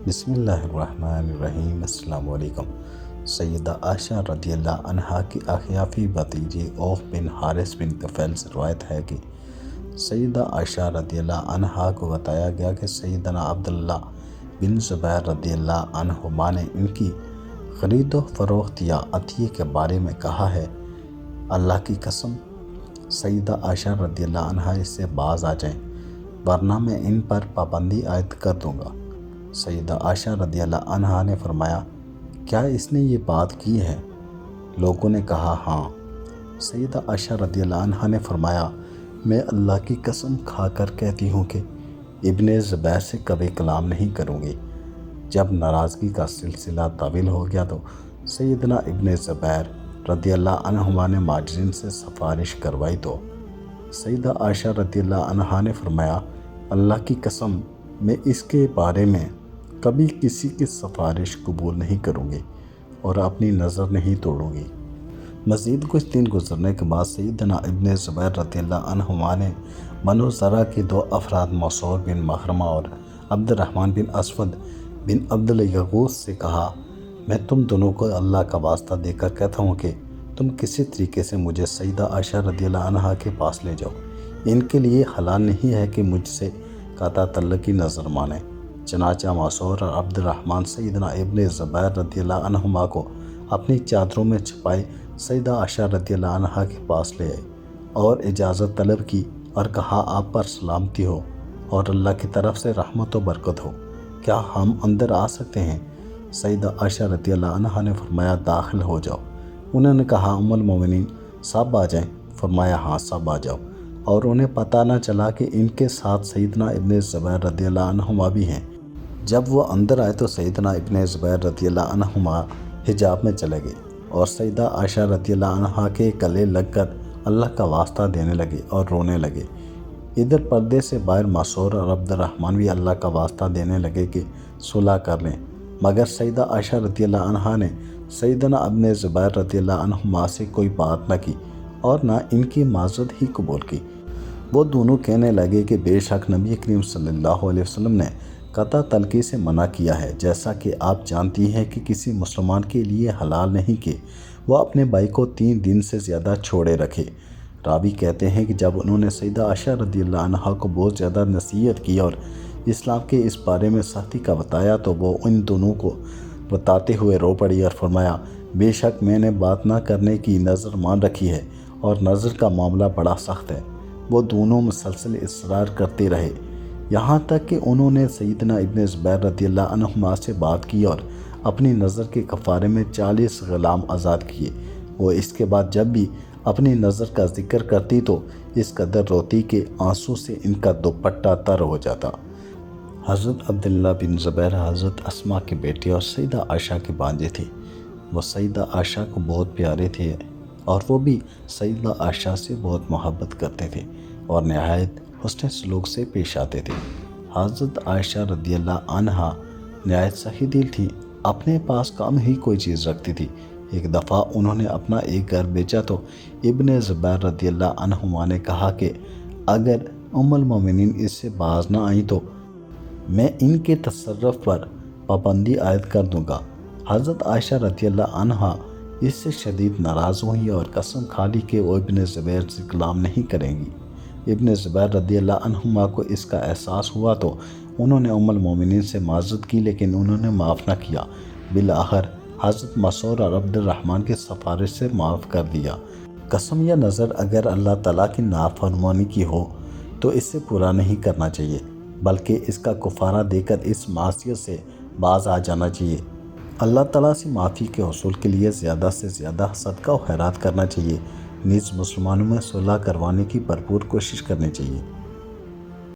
بسم اللہ الرحمن الرحیم۔ السلام علیکم۔ سیدہ عائشہ رضی اللہ عنہا کی اخیافی بھتیجے عوف بن حارث بن طفیل سے روایت ہے کہ سیدہ عائشہ رضی اللہ عنہا کو بتایا گیا کہ سیدنا عبداللہ بن زبیر رضی اللہ عنہما نے ان کی خرید و فروخت یا عطیے کے بارے میں کہا ہے، اللہ کی قسم سیدہ عائشہ رضی اللہ عنہا اس سے باز آ جائیں ورنہ میں ان پر پابندی عائد کر دوں گا۔ سیدہ عائشہ رضی اللہ عنہا نے فرمایا، کیا اس نے یہ بات کی ہے؟ لوگوں نے کہا ہاں۔ سیدہ عائشہ رضی اللہ عنہا نے فرمایا، میں اللہ کی قسم کھا کر کہتی ہوں کہ ابن زبیر سے کبھی کلام نہیں کروں گی۔ جب ناراضگی کا سلسلہ طویل ہو گیا تو سیدنا ابن زبیر رضی اللہ عنہما نے ماجرین سے سفارش کروائی تو سیدہ عائشہ رضی اللہ عنہا نے فرمایا، اللہ کی قسم میں اس کے بارے میں کبھی کسی کی سفارش قبول نہیں کروں گی اور اپنی نظر نہیں توڑوں گی۔ مزید کچھ دن گزرنے کے بعد سیدنا ابن زبیر رضی اللہ عنہما نے بنو زرع کے دو افراد مسعود بن مخرمہ اور عبد الرحمن بن اسود بن عبد الیغوث سے کہا، میں تم دونوں کو اللہ کا واسطہ دے کر کہتا ہوں کہ تم کسی طریقے سے مجھے سیدہ عائشہ رضی اللہ عنہا کے پاس لے جاؤ۔ ان کے لیے حلال نہیں ہے کہ مجھ سے قطع تعلق کی نظر مانیں۔ چنانچہ مسعود اور عبد الرحمن سیدنا ابن زبیر رضی اللہ عنہما کو اپنی چادروں میں چھپائے سیدہ عائشہ رضی اللہ عنہا کے پاس لے آئے اور اجازت طلب کی اور کہا، آپ پر سلامتی ہو اور اللہ کی طرف سے رحمت و برکت ہو، کیا ہم اندر آ سکتے ہیں؟ سیدہ عائشہ رضی اللہ عنہا نے فرمایا، داخل ہو جاؤ۔ انہوں نے کہا، ام المومنین سب آ جائیں؟ فرمایا، ہاں سب آ جاؤ۔ اور انہیں پتہ نہ چلا کہ ان کے ساتھ سیدنا ابن زبیر رضی اللہ عنہما بھی ہیں۔ جب وہ اندر آئے تو سیدنا ابن زبیر رضی اللہ عنہما حجاب میں چلے گئے اور سیدہ عائشہ رضی اللہ عنہا کے گلے لگ کر اللہ کا واسطہ دینے لگے اور رونے لگے۔ ادھر پردے سے باہر مسعود اور عبد الرحمن بھی اللہ کا واسطہ دینے لگے کہ صلح کر لیں، مگر سیدہ عائشہ رضی اللہ عنہا نے سیدنا ابن زبیر رضی اللہ عنہما سے کوئی بات نہ کی اور نہ ان کی معذرت ہی قبول کی۔ وہ دونوں کہنے لگے کہ بے شک نبی کریم صلی اللہ علیہ وسلم نے قطع تلقی سے منع کیا ہے، جیسا کہ آپ جانتی ہیں کہ کسی مسلمان کے لیے حلال نہیں کہ وہ اپنے بھائی کو 3 دن سے زیادہ چھوڑے رکھے۔ راوی کہتے ہیں کہ جب انہوں نے سیدہ عائشہ رضی اللہ عنہا کو بہت زیادہ نصیحت کی اور اسلام کے اس بارے میں سختی کا بتایا تو وہ ان دونوں کو بتاتے ہوئے رو پڑی اور فرمایا، بے شک میں نے بات نہ کرنے کی نظر مان رکھی ہے اور نظر کا معاملہ بڑا سخت ہے۔ وہ دونوں مسلسل اصرار کرتے رہے یہاں تک کہ انہوں نے سیدنا ابن زبیر رضی اللہ عنہما سے بات کی اور اپنی نظر کے کفارے میں 40 غلام آزاد کیے۔ وہ اس کے بعد جب بھی اپنی نظر کا ذکر کرتی تو اس قدر روتی کہ آنسو سے ان کا دوپٹہ تر ہو جاتا۔ حضرت عبداللہ بن زبیر حضرت اسماء کے بیٹے اور سیدہ عائشہ کے بھانجے تھے۔ وہ سیدہ عائشہ کو بہت پیارے تھے اور وہ بھی سیدہ عائشہ سے بہت محبت کرتے تھے اور نہایت حسن سلوک سے پیش آتے تھے۔ حضرت عائشہ رضی اللہ عنہا نہایت سخی دل تھی، اپنے پاس کم ہی کوئی چیز رکھتی تھی۔ ایک دفعہ انہوں نے اپنا ایک گھر بیچا تو ابن زبیر رضی اللہ عنہما نے کہا کہ اگر ام المومنین اس سے باز نہ آئیں تو میں ان کے تصرف پر پابندی عائد کر دوں گا۔ حضرت عائشہ رضی اللہ عنہا اس سے شدید ناراض ہوئی اور قسم کھا لی کہ وہ ابن زبیر سے کلام نہیں کریں گی۔ ابن زبیر رضی اللہ عنہما کو اس کا احساس ہوا تو انہوں نے ام المومنین سے معذرت کی لیکن انہوں نے معاف نہ کیا۔ بالآخر حضرت مسعود اور عبد الرحمن کی سفارش سے معاف کر دیا۔ قسم یا نظر اگر اللہ تعالیٰ کی نافرمانی کی ہو تو اس سے پورا نہیں کرنا چاہیے، بلکہ اس کا کفارہ دے کر اس معصیت سے باز آ جانا چاہیے۔ اللہ تعالیٰ سے معافی کے حصول کے لیے زیادہ سے زیادہ صدقہ و خیرات کرنا چاہیے، نیز مسلمانوں میں صلح کروانے کی بھرپور کوشش کرنی چاہیے۔